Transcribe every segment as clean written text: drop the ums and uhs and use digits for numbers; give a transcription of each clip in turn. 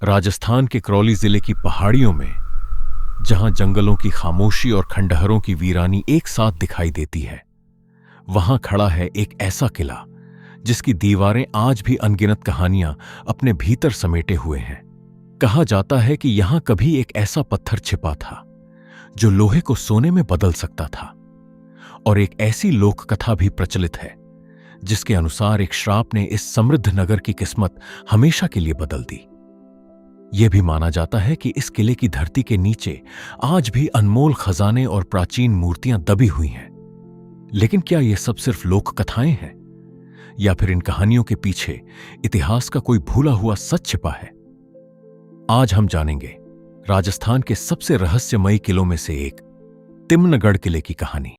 राजस्थान के करौली जिले की पहाड़ियों में, जहां जंगलों की खामोशी और खंडहरों की वीरानी एक साथ दिखाई देती है, वहां खड़ा है एक ऐसा किला जिसकी दीवारें आज भी अनगिनत कहानियां अपने भीतर समेटे हुए हैं। कहा जाता है कि यहां कभी एक ऐसा पत्थर छिपा था जो लोहे को सोने में बदल सकता था, और एक ऐसी लोक कथा भी प्रचलित है जिसके अनुसार एक श्राप ने इस समृद्ध नगर की किस्मत हमेशा के लिए बदल दी। यह भी माना जाता है कि इस किले की धरती के नीचे आज भी अनमोल खजाने और प्राचीन मूर्तियां दबी हुई हैं। लेकिन क्या यह सब सिर्फ लोक कथाएं हैं, या फिर इन कहानियों के पीछे इतिहास का कोई भूला हुआ सच छिपा है? आज हम जानेंगे राजस्थान के सबसे रहस्यमयी किलों में से एक तिम्नगढ़ किले की कहानी।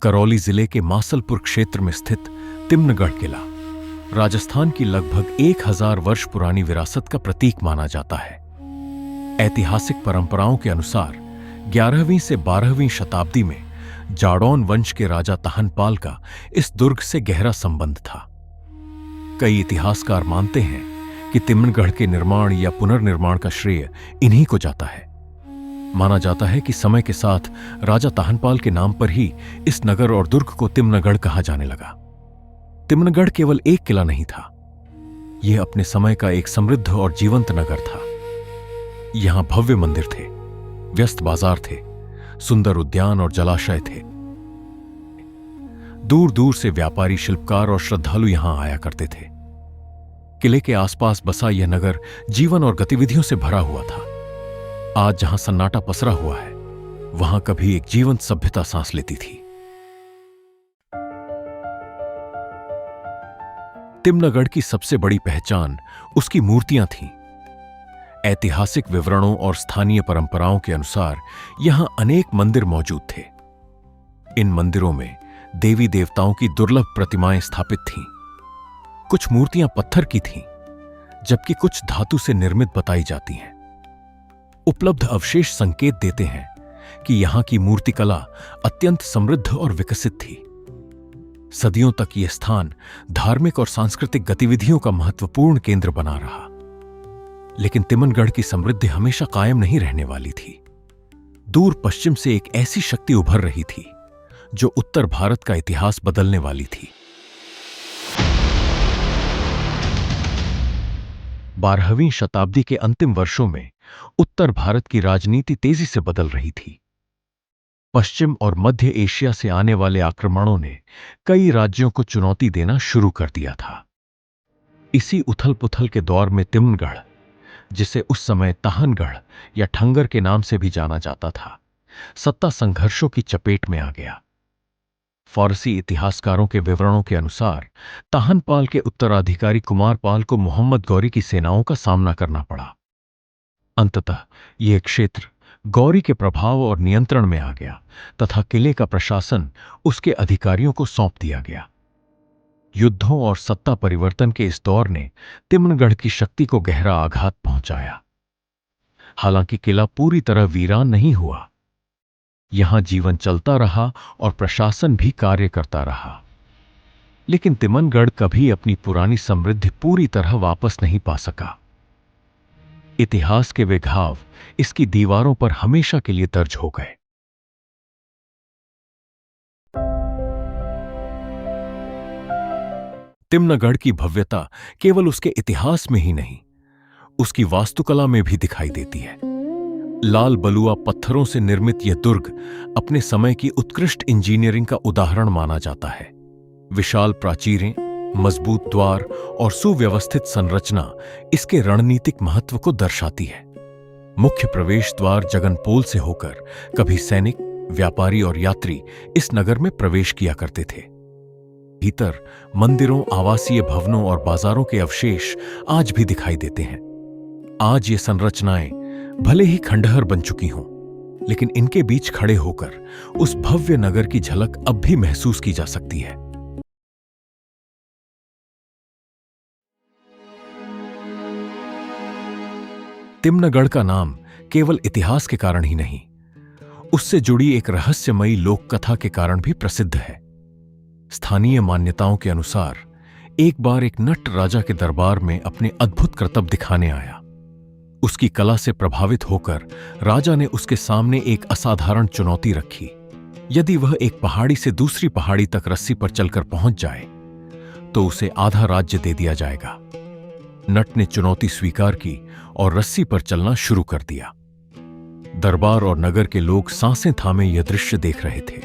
करौली जिले के मासलपुर क्षेत्र में स्थित तिम्नगढ़ किला राजस्थान की लगभग 1000 वर्ष पुरानी विरासत का प्रतीक माना जाता है। ऐतिहासिक परंपराओं के अनुसार 11वीं से 12वीं शताब्दी में जाडौन वंश के राजा तहनपाल का इस दुर्ग से गहरा संबंध था। कई इतिहासकार मानते हैं कि तिम्नगढ़ के निर्माण या पुनर्निर्माण का श्रेय इन्हीं को जाता है। माना जाता है कि समय के साथ राजा तहनपाल के नाम पर ही इस नगर और दुर्ग को तिम्नगढ़ कहा जाने लगा। तिम्नगढ़ केवल एक किला नहीं था, यह अपने समय का एक समृद्ध और जीवंत नगर था। यहां भव्य मंदिर थे, व्यस्त बाजार थे, सुंदर उद्यान और जलाशय थे। दूर दूर से व्यापारी, शिल्पकार और श्रद्धालु यहां आया करते थे। किले के आसपास बसा यह नगर जीवन और गतिविधियों से भरा हुआ था। आज जहां सन्नाटा पसरा हुआ है, वहां कभी एक जीवंत सभ्यता सांस लेती थी। तिम्नगढ़ की सबसे बड़ी पहचान उसकी मूर्तियां थीं। ऐतिहासिक विवरणों और स्थानीय परंपराओं के अनुसार यहां अनेक मंदिर मौजूद थे। इन मंदिरों में देवी देवताओं की दुर्लभ प्रतिमाएं स्थापित थीं। कुछ मूर्तियां पत्थर की थीं, जबकि कुछ धातु से निर्मित बताई जाती हैं। उपलब्ध अवशेष संकेत देते हैं कि यहां की मूर्तिकला अत्यंत समृद्ध और विकसित थी। सदियों तक यह स्थान धार्मिक और सांस्कृतिक गतिविधियों का महत्वपूर्ण केंद्र बना रहा। लेकिन तिम्नगढ़ की समृद्धि हमेशा कायम नहीं रहने वाली थी। दूर पश्चिम से एक ऐसी शक्ति उभर रही थी जो उत्तर भारत का इतिहास बदलने वाली थी। 12वीं शताब्दी के अंतिम वर्षों में उत्तर भारत की राजनीति तेजी से बदल रही थी। पश्चिम और मध्य एशिया से आने वाले आक्रमणों ने कई राज्यों को चुनौती देना शुरू कर दिया था। इसी उथल-पुथल के दौर में तिम्नगढ़, जिसे उस समय ताहनगढ़ या ठंगर के नाम से भी जाना जाता था, सत्ता संघर्षों की चपेट में आ गया। फारसी इतिहासकारों के विवरणों के अनुसार ताहनपाल के उत्तराधिकारी कुमारपाल को मोहम्मद गौरी की सेनाओं का सामना करना पड़ा। अंततः यह क्षेत्र गौरी के प्रभाव और नियंत्रण में आ गया तथा किले का प्रशासन उसके अधिकारियों को सौंप दिया गया। युद्धों और सत्ता परिवर्तन के इस दौर ने तिम्नगढ़ की शक्ति को गहरा आघात पहुंचाया। हालांकि किला पूरी तरह वीरान नहीं हुआ। यहां जीवन चलता रहा और प्रशासन भी कार्य करता रहा। लेकिन तिम्नगढ़ कभी अपनी पुरानी समृद्धि पूरी तरह वापस नहीं पा सका। इतिहास के वे घाव इसकी दीवारों पर हमेशा के लिए दर्ज हो गए। तिम्नगढ़ की भव्यता केवल उसके इतिहास में ही नहीं, उसकी वास्तुकला में भी दिखाई देती है। लाल बलुआ पत्थरों से निर्मित यह दुर्ग अपने समय की उत्कृष्ट इंजीनियरिंग का उदाहरण माना जाता है। विशाल प्राचीरें, मजबूत द्वार और सुव्यवस्थित संरचना इसके रणनीतिक महत्व को दर्शाती है। मुख्य प्रवेश द्वार जगनपोल से होकर कभी सैनिक, व्यापारी और यात्री इस नगर में प्रवेश किया करते थे। भीतर मंदिरों, आवासीय भवनों और बाजारों के अवशेष आज भी दिखाई देते हैं। आज ये संरचनाएं भले ही खंडहर बन चुकी हों, लेकिन इनके बीच खड़े होकर उस भव्य नगर की झलक अब भी महसूस की जा सकती है। तिम्नगढ़ का नाम केवल इतिहास के कारण ही नहीं, उससे जुड़ी एक रहस्यमयी लोक कथा के कारण भी प्रसिद्ध है। स्थानीय मान्यताओं के अनुसार एक बार एक नट राजा के दरबार में अपने अद्भुत करतब दिखाने आया। उसकी कला से प्रभावित होकर राजा ने उसके सामने एक असाधारण चुनौती रखी। यदि वह एक पहाड़ी से दूसरी पहाड़ी तक रस्सी पर चलकर पहुंच जाए तो उसे आधा राज्य दे दिया जाएगा। नट ने चुनौती स्वीकार की और रस्सी पर चलना शुरू कर दिया। दरबार और नगर के लोग सांसें थामे यह दृश्य देख रहे थे।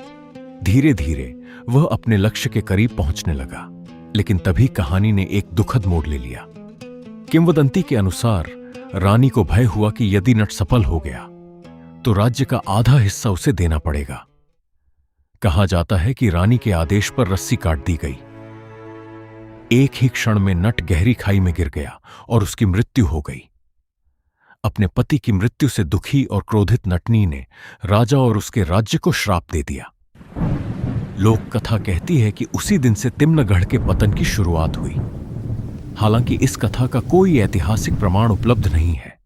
धीरे धीरे वह अपने लक्ष्य के करीब पहुंचने लगा, लेकिन तभी कहानी ने एक दुखद मोड़ ले लिया। किंवदंती के अनुसार रानी को भय हुआ कि यदि नट सफल हो गया तो राज्य का आधा हिस्सा उसे देना पड़ेगा। कहा जाता है कि रानी के आदेश पर रस्सी काट दी गई। एक ही क्षण में नट गहरी खाई में गिर गया और उसकी मृत्यु हो गई। अपने पति की मृत्यु से दुखी और क्रोधित नटनी ने राजा और उसके राज्य को श्राप दे दिया। लोक कथा कहती है कि उसी दिन से तिम्नगढ़ के पतन की शुरुआत हुई। हालांकि इस कथा का कोई ऐतिहासिक प्रमाण उपलब्ध नहीं है,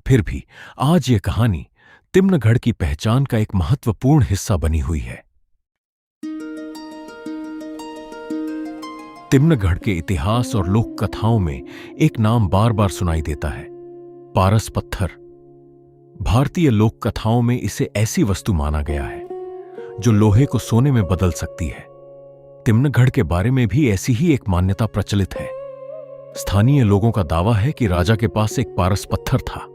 फिर भी आज यह कहानी तिम्नगढ़ की पहचान का एक महत्वपूर्ण हिस्सा बनी हुई है। तिम्नगढ़ के इतिहास और लोक कथाओं में एक नाम बार बार सुनाई देता है, पारस पत्थर। भारतीय लोक कथाओं में इसे ऐसी वस्तु माना गया है जो लोहे को सोने में बदल सकती है। तिम्नगढ़ के बारे में भी ऐसी ही एक मान्यता प्रचलित है। स्थानीय लोगों का दावा है कि राजा के पास एक पारस पत्थर था।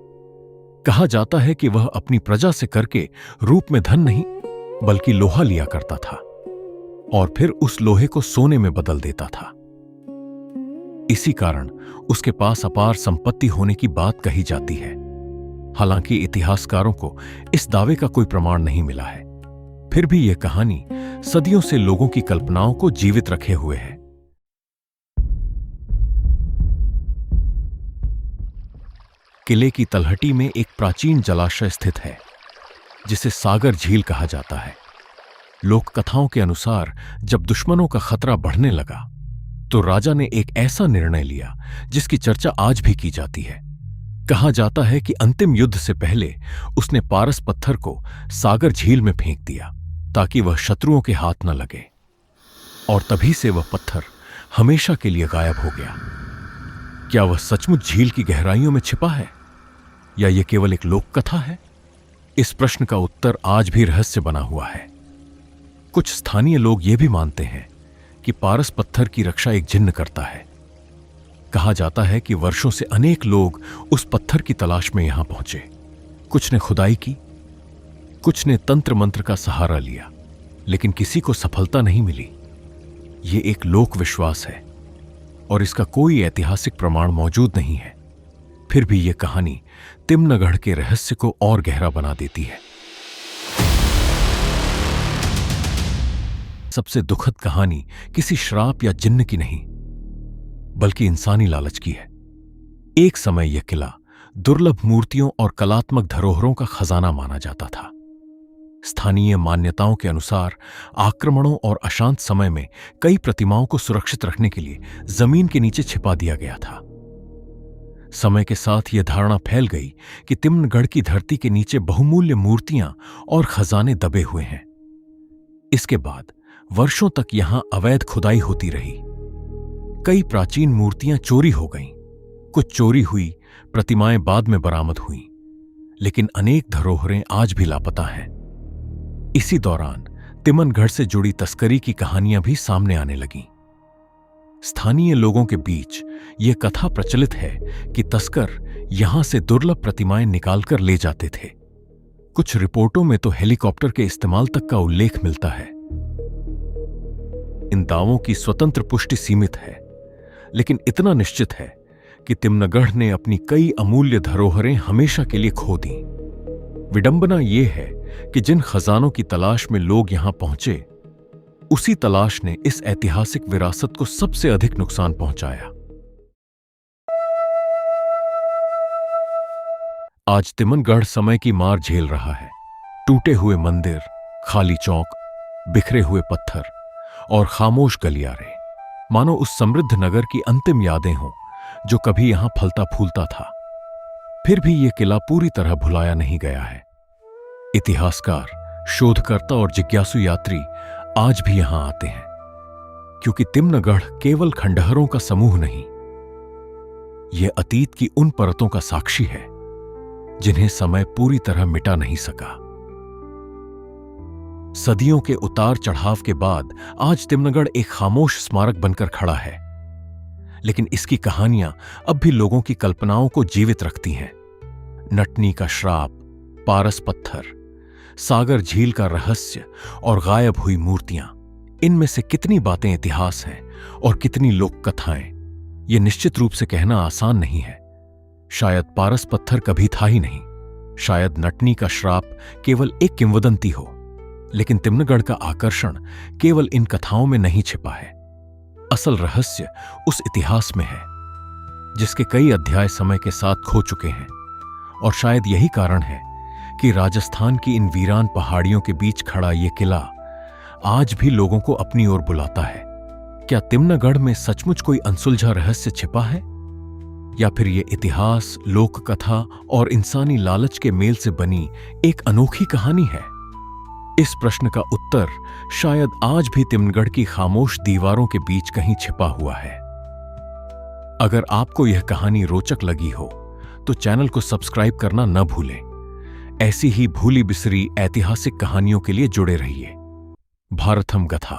कहा जाता है कि वह अपनी प्रजा से करके रूप में धन नहीं बल्कि लोहा लिया करता था और फिर उस लोहे को सोने में बदल देता था। इसी कारण उसके पास अपार संपत्ति होने की बात कही जाती है। हालांकि इतिहासकारों को इस दावे का कोई प्रमाण नहीं मिला है, फिर भी यह कहानी सदियों से लोगों की कल्पनाओं को जीवित रखे हुए है। किले की तलहटी में एक प्राचीन जलाशय स्थित है जिसे सागर झील कहा जाता है। लोक कथाओं के अनुसार जब दुश्मनों का खतरा बढ़ने लगा तो राजा ने एक ऐसा निर्णय लिया जिसकी चर्चा आज भी की जाती है। कहा जाता है कि अंतिम युद्ध से पहले उसने पारस पत्थर को सागर झील में फेंक दिया ताकि वह शत्रुओं के हाथ न लगे, और तभी से वह पत्थर हमेशा के लिए गायब हो गया। क्या वह सचमुच झील की गहराइयों में छिपा है या यह केवल एक लोक कथा है? इस प्रश्न का उत्तर आज भी रहस्य बना हुआ है। कुछ स्थानीय लोग यह भी मानते हैं कि पारस पत्थर की रक्षा एक जिन्न करता है। कहा जाता है कि वर्षों से अनेक लोग उस पत्थर की तलाश में यहां पहुंचे। कुछ ने खुदाई की, कुछ ने तंत्र मंत्र का सहारा लिया, लेकिन किसी को सफलता नहीं मिली। यह एक लोक विश्वास है और इसका कोई ऐतिहासिक प्रमाण मौजूद नहीं है। फिर भी यह कहानी तिम्नगढ़ के रहस्य को और गहरा बना देती है। सबसे दुखद कहानी किसी श्राप या जिन्न की नहीं बल्कि इंसानी लालच की है। एक समय यह किला दुर्लभ मूर्तियों और कलात्मक धरोहरों का खजाना माना जाता था। स्थानीय मान्यताओं के अनुसार आक्रमणों और अशांत समय में कई प्रतिमाओं को सुरक्षित रखने के लिए जमीन के नीचे छिपा दिया गया था। समय के साथ यह धारणा फैल गई कि तिम्नगढ़ की धरती के नीचे बहुमूल्य मूर्तियां और खजाने दबे हुए हैं। इसके बाद वर्षों तक यहां अवैध खुदाई होती रही। कई प्राचीन मूर्तियां चोरी हो गईं, कुछ चोरी हुई, प्रतिमाएं बाद में बरामद हुईं, लेकिन अनेक धरोहरें आज भी लापता हैं। इसी दौरान तिम्नगढ़ से जुड़ी तस्करी की कहानियां भी सामने आने लगीं। स्थानीय लोगों के बीच यह कथा प्रचलित है कि तस्कर यहां से दुर्लभ प्रतिमाएं निकालकर ले जाते थे। कुछ रिपोर्टों में तो हेलीकॉप्टर के इस्तेमाल तक का उल्लेख मिलता है। इन दावों की स्वतंत्र पुष्टि सीमित है, लेकिन इतना निश्चित है कि तिम्नगढ़ ने अपनी कई अमूल्य धरोहरें हमेशा के लिए खो दी। विडंबना यह है कि जिन खजानों की तलाश में लोग यहां पहुंचे, उसी तलाश ने इस ऐतिहासिक विरासत को सबसे अधिक नुकसान पहुंचाया। आज तिम्नगढ़ समय की मार झेल रहा है। टूटे हुए मंदिर, खाली चौक, बिखरे हुए पत्थर और खामोश गलियारे मानो उस समृद्ध नगर की अंतिम यादें हों जो कभी यहां फलता फूलता था। फिर भी यह किला पूरी तरह भुलाया नहीं गया है। इतिहासकार, शोधकर्ता और जिज्ञासु यात्री आज भी यहां आते हैं क्योंकि तिम्नगढ़ केवल खंडहरों का समूह नहीं, यह अतीत की उन परतों का साक्षी है जिन्हें समय पूरी तरह मिटा नहीं सका। सदियों के उतार चढ़ाव के बाद आज तिम्नगढ़ एक खामोश स्मारक बनकर खड़ा है, लेकिन इसकी कहानियां अब भी लोगों की कल्पनाओं को जीवित रखती हैं। नटनी का श्राप, पारस पत्थर, सागर झील का रहस्य और गायब हुई मूर्तियां, इनमें से कितनी बातें इतिहास हैं और कितनी लोक कथाएं, यह निश्चित रूप से कहना आसान नहीं है। शायद पारस पत्थर कभी था ही नहीं, शायद नटनी का श्राप केवल एक किंवदंती हो, लेकिन तिम्नगढ़ का आकर्षण केवल इन कथाओं में नहीं छिपा है। असल रहस्य उस इतिहास में है जिसके कई अध्याय समय के साथ खो चुके हैं। और शायद यही कारण है कि राजस्थान की इन वीरान पहाड़ियों के बीच खड़ा यह किला आज भी लोगों को अपनी ओर बुलाता है। क्या तिम्नगढ़ में सचमुच कोई अनसुलझा रहस्य छिपा है, या फिर यह इतिहास, लोक कथा और इंसानी लालच के मेल से बनी एक अनोखी कहानी है? इस प्रश्न का उत्तर शायद आज भी तिम्नगढ़ की खामोश दीवारों के बीच कहीं छिपा हुआ है। अगर आपको यह कहानी रोचक लगी हो तो चैनल को सब्सक्राइब करना न भूलें। ऐसी ही भूली बिसरी ऐतिहासिक कहानियों के लिए जुड़े रहिए। भारतम कथा।